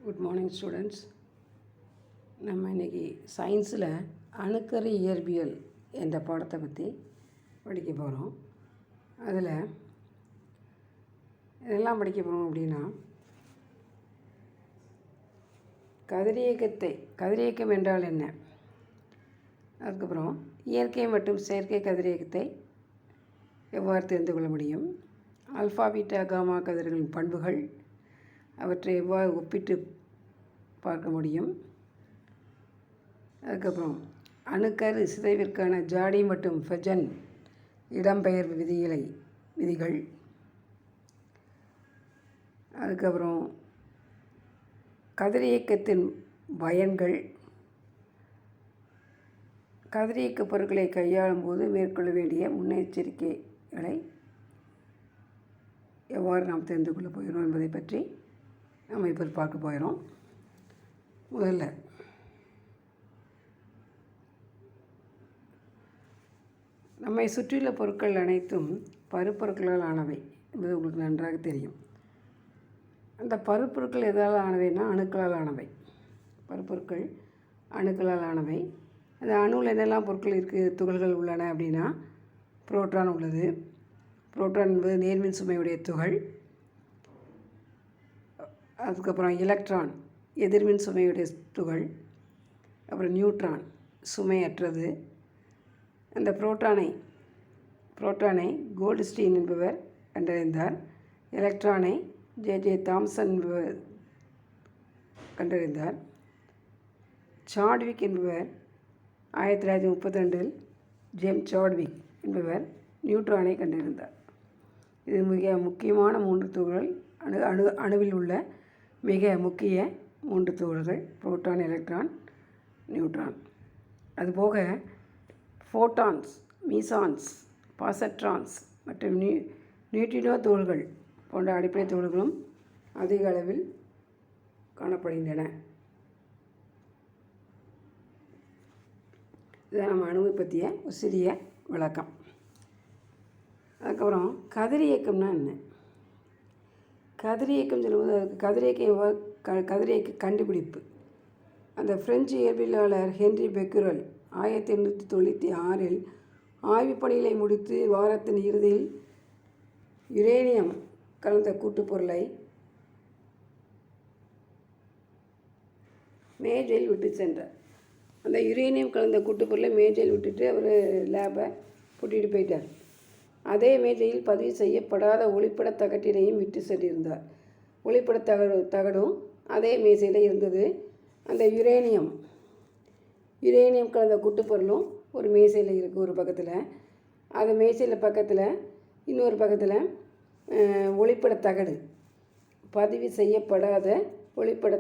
Good morning students. நம்ம இன்றைக்கி சயின்ஸில் அணுக்கரு இயற்பியல் என்ற பாடத்தை பற்றி படிக்க போகிறோம். அதில் இதெல்லாம் படிக்க போகிறோம் அப்படின்னா, கதிரியக்கம் என்றால் என்ன, அதுக்கப்புறம் இயற்கை மற்றும் செயற்கை கதிரியக்கத்தை எவ்வாறு தெரிந்து கொள்ள முடியும், ஆல்ஃபா பீட்டா காமா கதிர்களின் பண்புகள், அவற்றை எவ்வாறு ஒப்பிட்டு பார்க்க முடியும், அதுக்கப்புறம் அணுக்கரு சிதைவிற்கான ஜாடி மற்றும் ஃபெஜன் இடம்பெயர்வு விதிகள், அதுக்கப்புறம் கதிரியக்கத்தின் பயன்கள், கதிரியக்க பொருட்களை கையாளும் போது மேற்கொள்ள வேண்டிய முன்னெச்சரிக்கைகளை எவ்வாறு நாம் தெரிந்து கொள்ளப் போகிறோம் என்பதை பற்றி நம்ம இப்போ பார்க்க போகிறோம். முதல்ல நம்மை சுற்றியுள்ள பொருட்கள் அனைத்தும் பருப்பொருட்களால் ஆனவை என்பது உங்களுக்கு நன்றாக தெரியும். அந்த பருப்பொருட்கள் எதால் ஆனவைன்னா அணுக்களால் ஆனவை. பருப்பொருட்கள் அணுக்களால் ஆனவை. அந்த அணுவில் என்னெல்லாம் பொருட்கள் இருக்குது, துகள்கள் உள்ளன அப்படின்னா, புரோட்டான் உள்ளது. புரோட்டான் என்பது நேர்மின் சுமையுடைய துகள். அதுக்கப்புறம் எலக்ட்ரான் எதிர்மின் சுமையுடைய துகள். அப்புறம் நியூட்ரான் சுமையற்றது. அந்த புரோட்டானை கோல்ட்ஸ்டீன் என்பவர் கண்டறிந்தார். எலக்ட்ரானை ஜே தாம்சன் என்பவர் கண்டறிந்தார். சாட்விக் என்பவர் 1932 ஜேம்ஸ் சாட்விக் என்பவர் நியூட்ரானை கண்டறிந்தார். இது மிக முக்கியமான 3 துகள்கள். அணுவில் உள்ள மிக முக்கிய 3 துகள்கள் புரோட்டான், எலக்ட்ரான், நியூட்ரான். அதுபோக ஃபோட்டான்ஸ், மீசான்ஸ், பாசட்ரான்ஸ் மற்றும் நியூட்ரினோ துகள்கள் போன்ற அடிப்படை துகள்களும் அதிக அளவில் காணப்படுகின்றன. இதுதான் நம்ம அணுவை பற்றிய ஒரு சிறிய விளக்கம். அதுக்கப்புறம் கதிரியக்கம்னா என்ன? கதிரியக்கம் சொல்லும்போது அதுக்கு கதிரியக்க கண்டுபிடிப்பு அந்த பிரெஞ்சு இயற்பியலாளர் ஹென்றி பெக்குரல் 1896 ஆய்வுப் பணிகளை முடித்து வாரத்தின் இறுதியில் யுரேனியம் கலந்த கூட்டுப்பொருளை மேஜையில் விட்டு சென்றார். அந்த யுரேனியம் கலந்த கூட்டுப்பொருளை மேஜையில் விட்டுட்டு அவர் லேபை கூட்டிகிட்டு போயிட்டார். அதே மேஜையில் பதிவு செய்யப்படாத ஒளிப்பட தகட்டினையும் விட்டு சென்றிருந்தார். ஒளிப்பட தகடும் அதே மேஜையில் இருந்தது. அந்த யுரேனியம் கலந்த கூட்டுப்பொருளும் ஒரு மேசையில் இருக்குது ஒரு பக்கத்தில். அது மேசையில் பக்கத்தில் இன்னொரு பக்கத்தில் ஒளிப்பட தகடு, பதிவு செய்யப்படாத ஒளிப்பட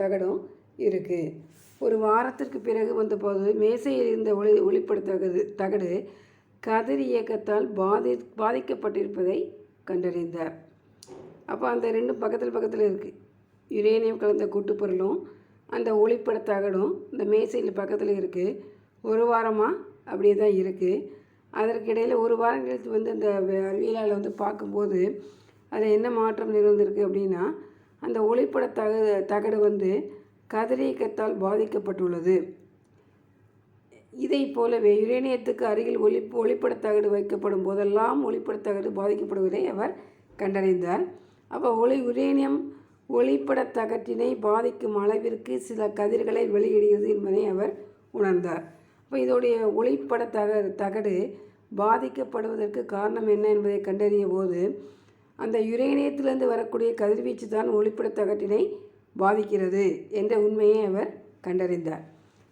தகடும் இருக்குது. ஒரு வாரத்திற்கு பிறகு வந்தபோது மேசையில் இருந்த ஒளிப்பட தகடு கதிர் இயக்கத்தால் பாதிக்கப்பட்டிருப்பதை கண்டறிந்தார். அப்போ அந்த ரெண்டும் பக்கத்தில் இருக்குது. யுரேனியம் கலந்த கூட்டுப்பொருளும் அந்த ஒளிப்பட தகடும் இந்த மேசையில் பக்கத்தில் இருக்குது. ஒரு வாரமாக அப்படியே தான் இருக்குது. அதற்கு இடையில் ஒரு வாரம் கழித்து அந்த அறிவியலால் பார்க்கும்போது அதில் என்ன மாற்றம் நிகழ்ந்திருக்கு அப்படின்னா, அந்த ஒளிப்பட தகடு கதிரியக்கத்தால் பாதிக்கப்பட்டுள்ளது. இதை போலவே யுரேனியத்துக்கு அருகில் ஒளிப்பட தகடு வைக்கப்படும் போதெல்லாம் ஒளிப்பட தகடு பாதிக்கப்படுவதை அவர் கண்டறிந்தார். அப்போ யுரேனியம் ஒளிப்பட தகட்டினை பாதிக்கும் அளவிற்கு சில கதிர்களை வெளியிடுகிறது என்பதை அவர் உணர்ந்தார். அப்போ இதோடைய ஒளிப்பட தகடு பாதிக்கப்படுவதற்கு காரணம் என்ன என்பதை கண்டறிய போது அந்த யுரேனியத்திலிருந்து வரக்கூடிய கதிர்வீச்சு தான் ஒளிப்பட தகட்டினை பாதிக்கிறது என்ற உண்மையை அவர் கண்டறிந்தார்.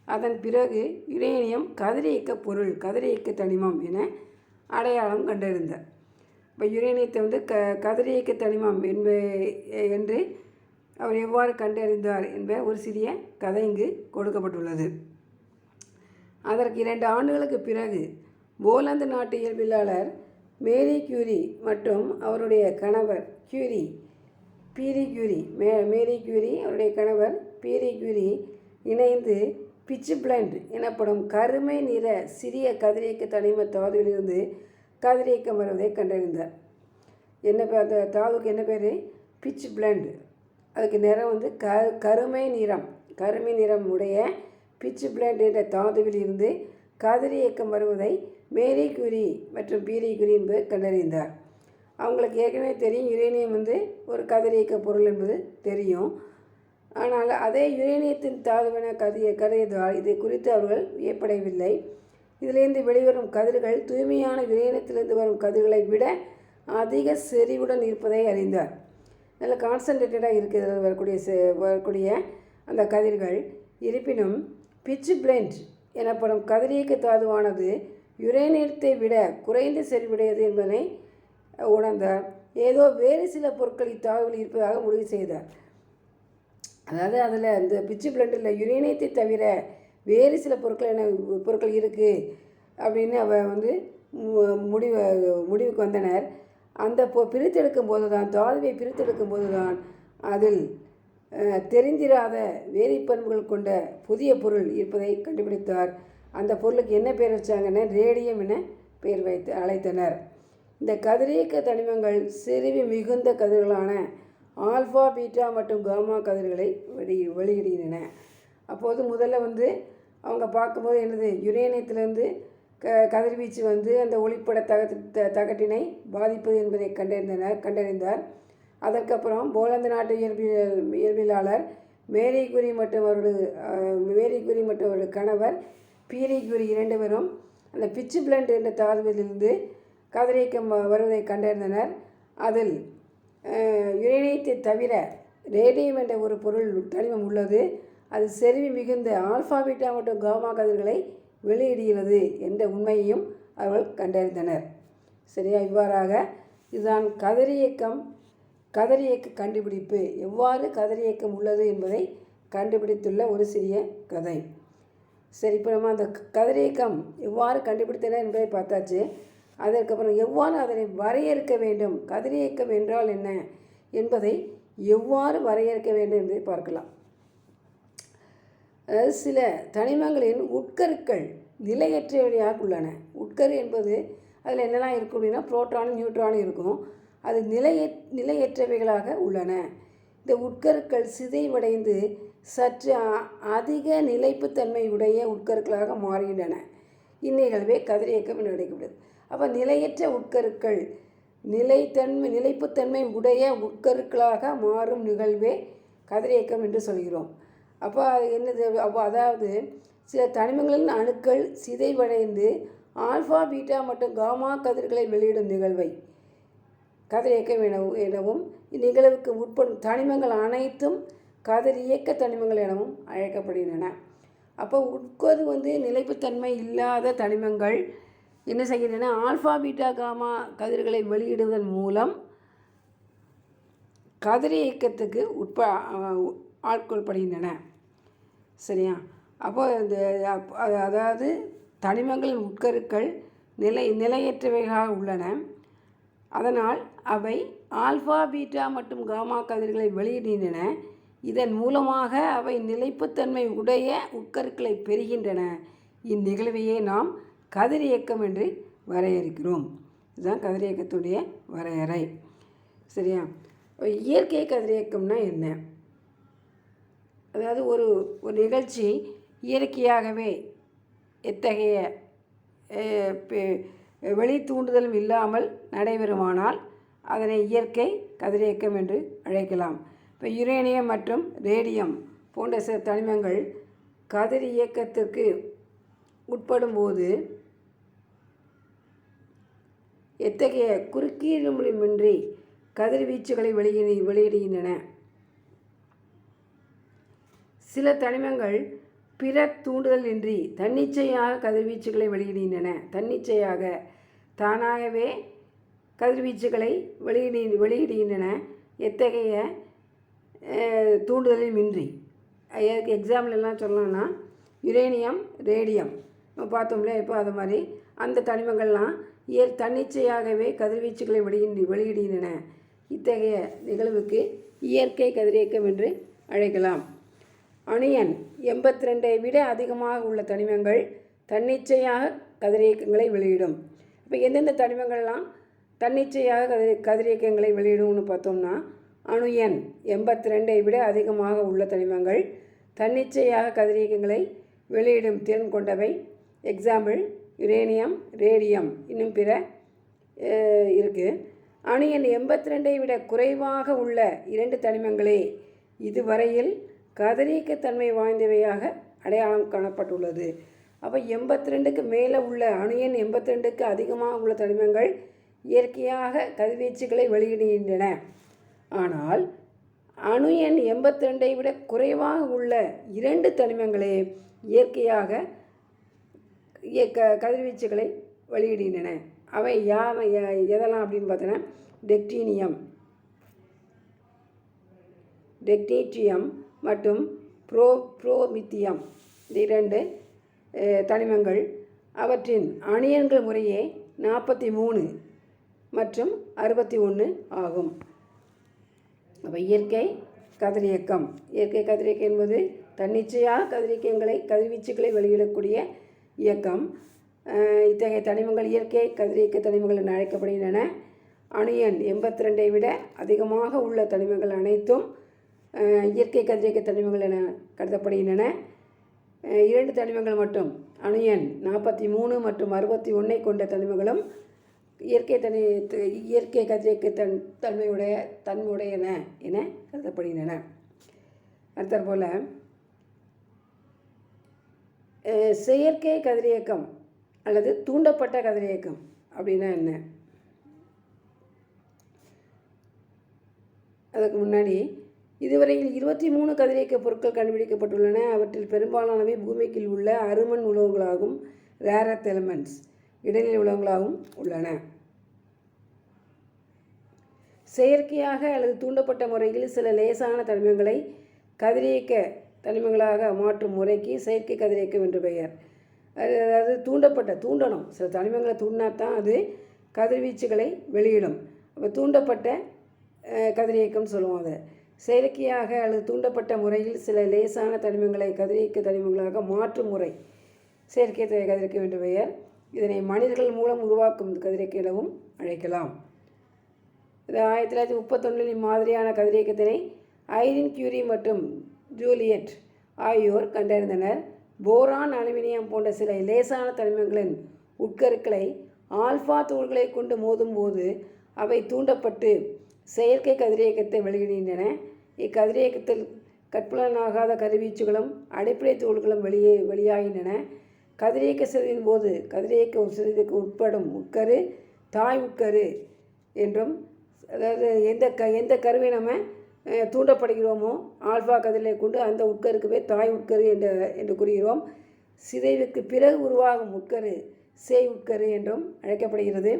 அதன் பிறகு யுரேனியம் கதிரியக்க பொருள், கதிரியக்க தனிமம் என அடையாளம் கண்டறிந்தார். இப்போ யுரேனியத்தை கதிரியக்க தனிமம் என்று அவர் எவ்வாறு கண்டறிந்தார் என்ப ஒரு சிறிய கதை இங்கு கொடுக்கப்பட்டுள்ளது. அதற்கு 2 ஆண்டுகளுக்கு பிறகு போலந்து நாட்டு இயற்பியலாளர் மேரி கியூரி மற்றும் அவருடைய கணவர் பீரி கியூரி அவருடைய கணவர் பீரி கியூரி இணைந்து பிட்ச் பிளெண்ட் எனப்படும் கருமை நிற சிறிய கதிரியக்க தனிம தாதுவிலிருந்து கதிரியக்கம் வருவதை கண்டறிந்தார். அந்த தாதுக்கு என்ன பேர்? Pitch blend. அதுக்கு நிறம் வந்து கருமை நிறம் உடைய பிட்ச் பிளண்ட் என்ற தாதுவில் இருந்து கதிரியக்கம் வருவதை மேரி குரி மற்றும் பீரி குரி என்பது கண்டறிந்தார். அவங்களுக்கு ஏற்கனவே தெரியும் யுரேனியம் வந்து ஒரு கதிரியக்க பொருள் என்பது தெரியும். ஆனால் அதே யுரேனியத்தின் தாதுவென கருதியதால் இதை குறித்து அவர்கள் வியப்படையவில்லை. இதிலிருந்து வெளிவரும் கதிர்கள் தூய்மையான யுரேனியத்திலிருந்து வரும் கதிர்களை விட அதிக செறிவுடன் இருப்பதை அறிந்தார். நல்ல கான்சன்ட்ரேட்டடாக இருக்கிறது வரக்கூடிய அந்த கதிர்கள். இருப்பினும் பிட்ச் பிளெண்ட் எனப்படும் கதிரியக்க தாதுவானது யுரேனியத்தை விட குறைந்த செறிவுடையது என்பதை உணர்ந்தார். ஏதோ வேறு சில பொருட்கள் இத்தாதுவில் இருப்பதாக முடிவு செய்தார். அதாவது அதில் இந்த பிட்ச் பிளெண்டில் யுரேனியத்தை தவிர வேறு சில பொருட்கள் இருக்குது அப்படின்னு வந்து முடிவுக்கு வந்தனர். அந்த பிரித்தெடுக்கும் போது தான் தாதுவை பிரித்தெடுக்கும் போது தான் அதில் தெரிந்திராத வேதிப்பண்புகள் கொண்ட புதிய பொருள் இருப்பதை கண்டுபிடித்தார். அந்த பொருளுக்கு என்ன பெயர் வச்சாங்கன்னா ரேடியம் என பெயர் அழைத்தனர். இந்த கதிரியக்க தனிமங்கள் செறிவு மிகுந்த கதிர்களான ஆல்ஃபா, பீட்டா மற்றும் காமா கதிர்களை வெளியிடுகின்றன. அப்போது முதல்ல வந்து அவங்க பார்க்கும்போது என்னது யுரேனியத்திலேருந்து கதிர்வீச்சு வந்து அந்த ஒளிப்பட தகட்டினை பாதிப்பது என்பதை கண்டறிந்தார். அதற்கப்புறம் போலந்து நாட்டு இயற்பியலாளர் மேரி குரி மற்றும் அவரது கணவர் பீரி குரி இரண்டுவரும் அந்த பிட்ச் பிளண்ட் என்ற தாதுவிலிருந்து கதிரியக்கம் வருவதை கண்டறிந்தனர். அதில் யுரேனியத்தை தவிர ரேடியம் என்ற ஒரு தனிமம் உள்ளது. அது செறிவு மிகுந்த ஆல்ஃபா, பீட்டா மற்றும் காமா கதிர்களை வெளியிடுகிறது என்ற உண்மையையும் அவர்கள் கண்டறிந்தனர். சரியா? இவ்வாறாக இதுதான் கதிரியக்க கண்டுபிடிப்பு. எவ்வாறு கதிரியக்கம் உள்ளது என்பதை கண்டுபிடித்துள்ள ஒரு சிறிய கதை. சரி, இப்போ நம்ம அந்த கதிரியக்கம் எவ்வாறு கண்டுபிடித்தனர் என்பதை பார்த்தாச்சு. அதற்கப்புறம் எவ்வாறு அதனை வரையறுக்க வேண்டும், கதிரியக்கம் என்றால் என்ன என்பதை எவ்வாறு வரையறுக்க வேண்டும் என்பதை பார்க்கலாம். அதாவது சில தனிமங்களின் உட்கருக்கள் நிலையற்றவையாக உள்ளன. உட்கரு என்பது அதில் என்னெல்லாம் இருக்கும் அப்படின்னா புரோட்டானும் நியூட்ரானும் இருக்கும். அது நிலையற்றவைகளாக உள்ளன. இந்த உட்கருக்கள் சிதைவடைந்து சற்று அதிக நிலைப்புத்தன்மை உடைய உட்கருக்களாக மாறுகின்றன. இந்நிகழ்வே கதிரியக்கம் என்று அழைக்கப்படுது. அப்போ நிலையற்ற உட்கருக்கள் நிலைப்புத்தன்மை உடைய உட்கருக்களாக மாறும் நிகழ்வே கதிரியக்கம் என்று சொல்கிறோம். அப்போ என்னது? அதாவது சில தனிமங்களின் அணுக்கள் சிதைவடைந்து ஆல்ஃபா, பீட்டா மற்றும் காமா கதிர்களை வெளியிடும் நிகழ்வை கதிரியக்கம் எனவும் இந்நிகழ்வுக்கு உட்படும் தனிமங்கள் அனைத்தும் கதிரியக்க தனிமங்கள் எனவும் அழைக்கப்படுகின்றன. அப்போ உட்கரு வந்து நிலைப்புத்தன்மை இல்லாத தனிமங்கள் என்ன செய்கின்றன? ஆல்ஃபா, பீட்டா, காமா கதிர்களை வெளியிடுவதன் மூலம் கதிரியக்கத்துக்கு ஆட்கொள்ளப்படுகின்றன. சரியா? அப்போ இந்த அதாவது தனிமங்களின் உட்கருக்கள் நிலையற்றவைகளாக உள்ளன. அதனால் அவை ஆல்ஃபா, பீட்டா மற்றும் காமா கதிர்களை வெளியிடுகின்றன. இதன் மூலமாக அவை நிலைப்புத்தன்மை உடைய உட்கருக்களை பெறுகின்றன. இந்நிகழ்வையே நாம் கதிரியக்கம் என்று வரையறுக்கிறோம். இதுதான் கதிரியக்கத்துடைய வரையறை. சரியா? இயற்கை கதிரியக்கம்னா என்ன? அதாவது ஒரு நிகழ்ச்சி இயற்கையாகவே எத்தகைய வெளி தூண்டுதலும் இல்லாமல் நடைபெறுமானால் அதனை இயற்கை கதிரியக்கம் என்று அழைக்கலாம். இப்போ யுரேனியம் மற்றும் ரேடியம் போன்ற சில தனிமங்கள் கதிரியக்கத்திற்கு உட்படும்போது எத்தகைய குறுக்கீடுமின்றி கதிர்வீச்சுகளை வெளியிடுகின்றன. சில தனிமங்கள் பிற தூண்டுதல் இன்றி தன்னிச்சையாக கதிர்வீச்சுகளை வெளியிடுகின்றன. தானாகவே கதிர்வீச்சுகளை வெளியிடுகின்றன எத்தகைய தூண்டுதலும் இன்றி. எக்ஸாம்பிள் எல்லாம் சொல்லணும்னா யுரேனியம், ரேடியம் நம்ம பார்த்தோம்ல. இப்போ அது மாதிரி அந்த தனிமங்கள்லாம் தன்னிச்சையாகவே கதிர்வீச்சுகளை வெளியிடுகின்றன. இத்தகைய நிகழ்வுக்கு இயற்கை கதிரியக்கம் என்று அழைக்கலாம். அணியன் 82ஐ விட அதிகமாக உள்ள தனிமங்கள் தன்னிச்சையாக கதிரியக்கங்களை வெளியிடும். இப்போ எந்தெந்த தனிமங்கள்லாம் தன்னிச்சையாக கதிரியக்கங்களை வெளியிடும்னு பார்த்தோம்னா அணு எண் 82ஐ விட அதிகமாக உள்ள தனிமங்கள் தன்னிச்சையாக கதிரியக்கங்களை வெளியிடும் திறன் கொண்டவை. எக்ஸாம்பிள் யுரேனியம், ரேடியம், இன்னும் பிற இருக்குது. அணு எண் 82ஐ விட குறைவாக உள்ள 2 தனிமங்களே இதுவரையில் கதிரியக்கத்தன்மை வாய்ந்தவையாக அடையாளம் காணப்பட்டுள்ளது. அப்போ 82க்கு மேலே உள்ள அணு எண் 82க்கு அதிகமாக உள்ள தனிமங்கள் இயற்கையாக கதிர்வீச்சுகளை வெளியிடுகின்றன. ஆனால் அணு எண் 82ஐ விட குறைவாக உள்ள 2 தனிமங்களே இயற்கையாக கதிர்வீச்சுகளை வெளியிடுகின்றன. அவை எதெல்லாம் அப்படின்னு பார்த்தோன்னா டெக்னீட்ரியம் மற்றும் புரோமித்தியம், இந்த 2 தனிமங்கள். அவற்றின் அணு எண்கள் முறையே 43 மற்றும் 61 ஆகும். அப்போ இயற்கை கதிரியக்கம் என்பது தன்னிச்சையாக கதிர்வீச்சுகளை வெளியிடக்கூடிய இயக்கம். இத்தகைய தனிமங்கள் இயற்கை கதிரியக்க தனிமங்கள் என அழைக்கப்படுகின்றன. அணு எண் 82ஐ விட அதிகமாக உள்ள தனிமங்கள் அனைத்தும் இயற்கை கதிரியக்க தனிமங்கள் என கருதப்படுகின்றன. 2 தனிமங்கள் மட்டும் அணு எண் 43 மற்றும் 61ஐ கொண்ட தனிமங்களும் இயற்கை கதிரியக்க தன்மையுடையன என கருதப்படுகின்றன. அடுத்தது போல் செயற்கை கதிரியக்கம் அல்லது தூண்டப்பட்ட கதிரியக்கம் அப்படின்னா என்ன? அதுக்கு முன்னாடி இதுவரையில் 23 கதிரியக்க பொருட்கள் கண்டுபிடிக்கப்பட்டுள்ளன. அவற்றில் பெரும்பாலானவை பூமிக்குள் உள்ள அருமண் உலோகங்களாகவும் ரேர் எலிமெண்ட்ஸ் இடைநிலை உலோகங்களாகவும் உள்ளன. செயற்கையாக அல்லது தூண்டப்பட்ட முறையில் சில லேசான தனிமங்களை கதிரியக்க தனிமங்களாக மாற்றும் முறைக்கு செயற்கை கதிரியக்கம் என்று பெயர். அதாவது தூண்டணும், சில தனிமங்களை தூண்டினாத்தான் அது கதிர்வீச்சுகளை வெளியிடும். அப்போ தூண்டப்பட்ட கதிரியக்கம் சொல்லுவோம். அதை செயற்கையாக அல்லது தூண்டப்பட்ட முறையில் சில லேசான தனிமங்களை கதிரியக்க தனிமங்களாக மாற்றும் முறை செயற்கை கதிரியக்கம் என்று பெயர். இதனை மனிதர்கள் மூலம் உருவாக்கும் கதிரியக்கம் எனவும் அழைக்கலாம். இது 1931 மாதிரியான கதிரியக்கத்தினை ஐரின் கியூரி மற்றும் ஜூலியட் ஆகியோர் கண்டறிந்தனர். போரான், அலுமினியம் போன்ற சில லேசான தனிமங்களின் உட்கருக்களை ஆல்ஃபா தூள்களை கொண்டு மோதும்போது அவை தூண்டப்பட்டு செயற்கை கதிரியக்கத்தை வெளியிடுகின்றன. இக்கதிரியக்கத்தில் கட்புலனாகாத கதிர்வீச்சுகளும் அடிப்படை தூள்களும் வெளியாகின்றன. கதிரியக்க சிதைவின் போது கதிரியக்க சிதைவுக்கு உட்படும் உட்கரு தாய் உட்கரு என்றும், அதாவது எந்த கருவை நம்ம தூண்டப்படுகிறோமோ ஆல்ஃபா கதிரை கொண்டு அந்த உட்கருக்குவே தாய் உட்கரு என்று கூறுகிறோம். சிதைவுக்கு பிறகு உருவாகும் உட்கரு சேய் உட்கரு என்றும் அழைக்கப்படுகிறது.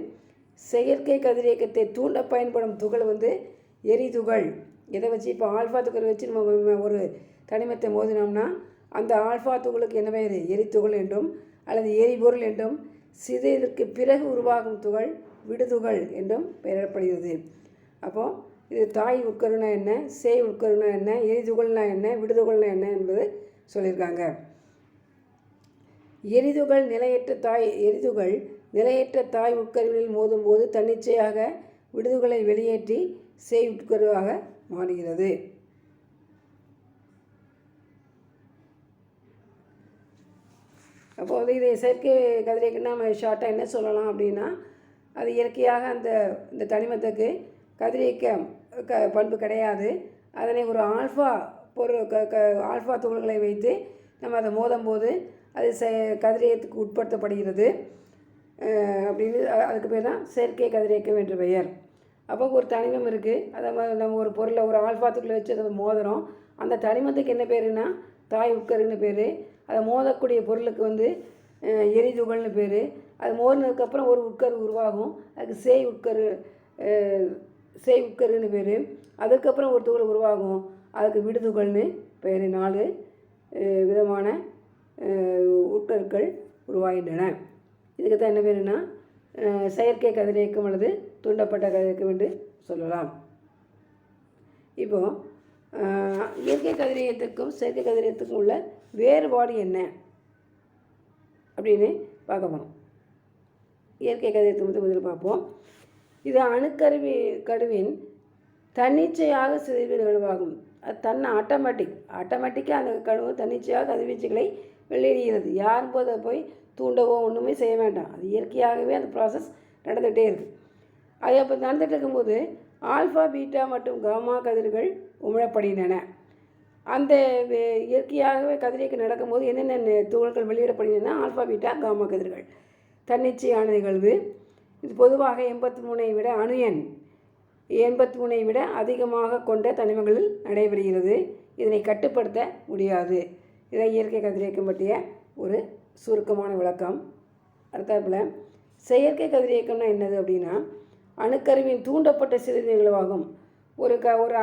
செயற்கை கதிரியக்கத்தை தூண்ட பயன்படும் துகள் எரிதுகள். இதை வச்சு இப்போ ஆல்ஃபா துகள் வச்சு நம்ம ஒரு தனிமத்தை மோதினோம்னா அந்த ஆல்ஃபா துகளுக்கு என்ன பெயர்? எரித்துகள் என்றும் அல்லது எரிபொருள் என்றும், சிதைவிற்கு பிறகு உருவாகும் துகள் விடுதுகள் என்றும் பெயரிடப்படுகிறது. அப்போது இது தாய் உட்கருனா என்ன, சேய் உட்கருனா என்ன, எரிதுகள்னா என்ன, விடுதுகள்னா என்ன என்பது சொல்லியிருக்காங்க. எரிதுகள் நிலையற்ற தாய் உட்கருவில் மோதும்போது தன்னிச்சையாக விடுதுகளை வெளியேற்றி சேய் உட்கருவாக மாறுகிறது. அப்போது இதை செயற்கை கதிரியக்கம்னா நம்ம ஷார்ட்டாக என்ன சொல்லலாம் அப்படின்னா, அது இயற்கையாக இந்த தனிமத்துக்கு கதிரியக்க பண்பு கிடையாது. அதனை ஒரு ஆல்ஃபா ஆல்ஃபா துகள்களை வைத்து நம்ம அதை மோதும்போது அது கதிரியக்கத்துக்கு உட்படுத்தப்படுகிறது அப்படின்னு, அதுக்கு பேர் தான் செயற்கை கதிரியக்கம் என்று பெயர். அப்போ ஒரு தனிமம் இருக்குது, அதை நம்ம ஒரு பொருளை ஒரு ஆல்ஃபா துகளை வச்சு அதை மோதுறோம். அந்த தனிமத்துக்கு என்ன பேருன்னா தாய் உட்கருன்னு பேர். அதை மோதக்கூடிய பொருளுக்கு எரிதுகள்னு பேர். அது மோதினதுக்கப்புறம் ஒரு உட்கரு உருவாகும், அதுக்கு சேய் உட்கருன்னு பேர். அதுக்கப்புறம் ஒரு துகள் உருவாகும், அதுக்கு விடுதுகள்னு பேர். 4 விதமான உட்கருக்கள் உருவாகின்றன. இதுக்கு தான் என்ன பேருன்னா செயற்கை கதிரியக்கம் அல்லது தூண்டப்பட்ட கதிரியக்கம் என்று சொல்லலாம். இப்போது இயற்கை கதிரியக்கத்துக்கும் செயற்கை கதிரியக்கத்துக்கும் உள்ள வேறுபாடு என்ன அப்படின்னு பார்க்க போகிறோம். இயற்கை கதிரியக்கத்தை முதலில் பார்ப்போம். இது கருவின் தன்னிச்சையாக சிதைவு நிகழ்வாகும். அது ஆட்டோமேட்டிக்காக அந்த கணுவு தன்னிச்சையாக கதிர்வீச்சுகளை வெளியிடுகிறது. யாரும் போது அதை போய் தூண்டவோ ஒன்றுமே செய்ய வேண்டாம். அது இயற்கையாகவே அந்த ப்ராசஸ் நடந்துகிட்டே இருக்குது. அது அப்போ நடந்துகிட்டு இருக்கும்போது ஆல்ஃபா பீட்டா மற்றும் காமா கதிர்கள் உமிழப்படுகின்றன. அந்த இயற்கையாகவே கதிரியக்கம் நடக்கும்போது என்னென்ன துகள்கள் வெளியிடப்படுகின்றன? ஆல்ஃபா பீட்டா காமா கதிர்கள். தன்னிச்சையான நிகழ்வு. இது பொதுவாக 83 விட அணு எண் 83 விட அதிகமாக கொண்ட தனிமங்களில் நடைபெறுகிறது. இதனை கட்டுப்படுத்த முடியாது. இதை இயற்கை கதிரியக்கம் பற்றிய ஒரு சுருக்கமான விளக்கம். அடுத்தாப்புல செயற்கை கதிரியக்கம்னா என்னது அப்படின்னா, அணுக்கருவின் தூண்டப்பட்ட சிதைவு நிகழ்வாகும். ஒரு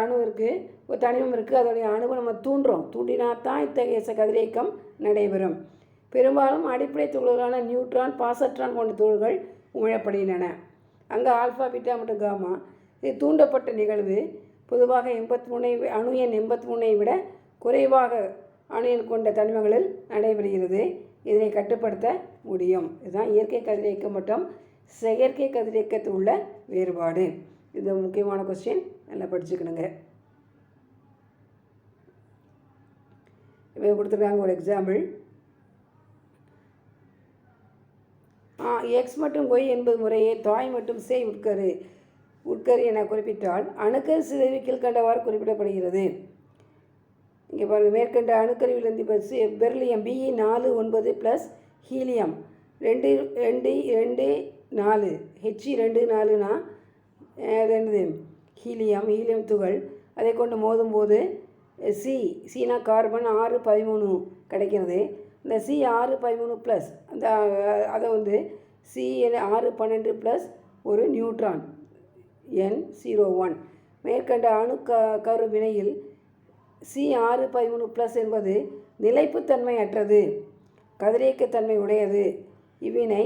அணு இருக்குது, ஒரு தனிமம் இருக்குது, அதோடைய அணுவை நம்ம தூண்டினா தான் இத்தகைய கதிரியக்கம் நடைபெறும். பெரும்பாலும் அடிப்படை துகள்களான நியூட்ரான், பாசட்ரான் போன்ற துகள்கள் உமிழப்படுகின்றன. அங்கே ஆல்ஃபா பீட்டா மற்றும் காமா. இது தூண்டப்பட்ட நிகழ்வு. பொதுவாக 83 அணு எண் 83 விட குறைவாக அணு எண் கொண்ட தனிமங்களில் நடைபெறுகிறது. இதனை கட்டுப்படுத்த முடியும். இதுதான் இயற்கை கதிரியக்கம் மற்றும் செயற்கை கதிரியக்கத்தில் உள்ள வேறுபாடு. இது முக்கியமான கொஸ்டின், நல்லா படிச்சுக்கணுங்க. இப்போ கொடுத்துருக்காங்க ஒரு எக்ஸாம்பிள். எக்ஸ் மற்றும் ஒய் என்பது முறையே தாய் மற்றும் சேய் உட்கரு என குறிப்பிட்டால் அணுக்கரு சிதைவு கீழ்கண்டவாறு குறிப்பிடப்படுகிறது. இங்கே பாருங்கள், மேற்கண்ட அணுக்கருவிலிருந்து இப்போ beryllium Be4 plus helium 2 He2 அது என்னது? ஹீலியம் துகள். அதை கொண்டு மோதும்போது சீனா கார்பன் 613 கிடைக்கிறது. இந்த C613 ப்ளஸ் அதை C612 ப்ளஸ் ஒரு நியூட்ரான் N01. மேற்கண்ட கரு வினையில் C613 ப்ளஸ் என்பது நிலைப்புத்தன்மை அற்றது, கதிரியக்கத்தன்மை உடையது. இவ்வினை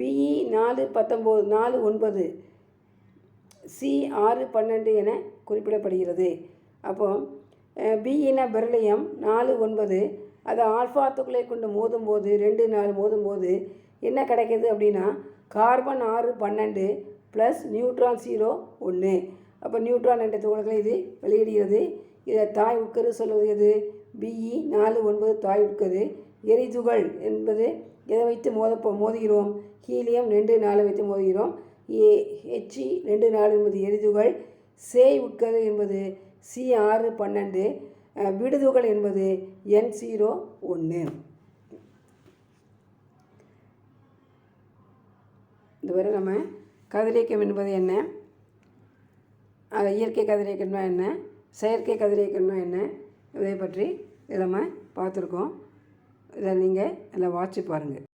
Be419 C612 என குறிப்பிடப்படுகிறது. அப்போ Beனா பெர்லியம் 49, அதை ஆல்ஃபா துகளை கொண்டு மோதும்போது 2 மோதும்போது என்ன கிடைக்கிது அப்படின்னா கார்பன் 612 ப்ளஸ் நியூட்ரான் 0 அப்போ நியூட்ரான் என்ற துகள்களை இது வெளியிடுகிறது. இதை தாய் உட்கரு சொல்வது எது? Be4 தாய் உட்கரு. எரிதுகள் என்பது எதை வைத்து மோதுகிறோம்? ஹீலியம் 2 வைத்து மோதுகிறோம். He2 என்பது எரிதுகள். சேய் உட்கரு என்பது C612. விடுதுகள் என்பது N01. இதுவரை நம்ம கதிரியக்கம் என்பது என்ன, இயற்கை கதிரியக்கம்னா என்ன, செயற்கை கதிரியக்கம்னா என்ன, இதை பற்றி நம்ம பார்த்துருக்கோம். இதை நீங்கள் எல்லாம் வாட்சி பாருங்கள்.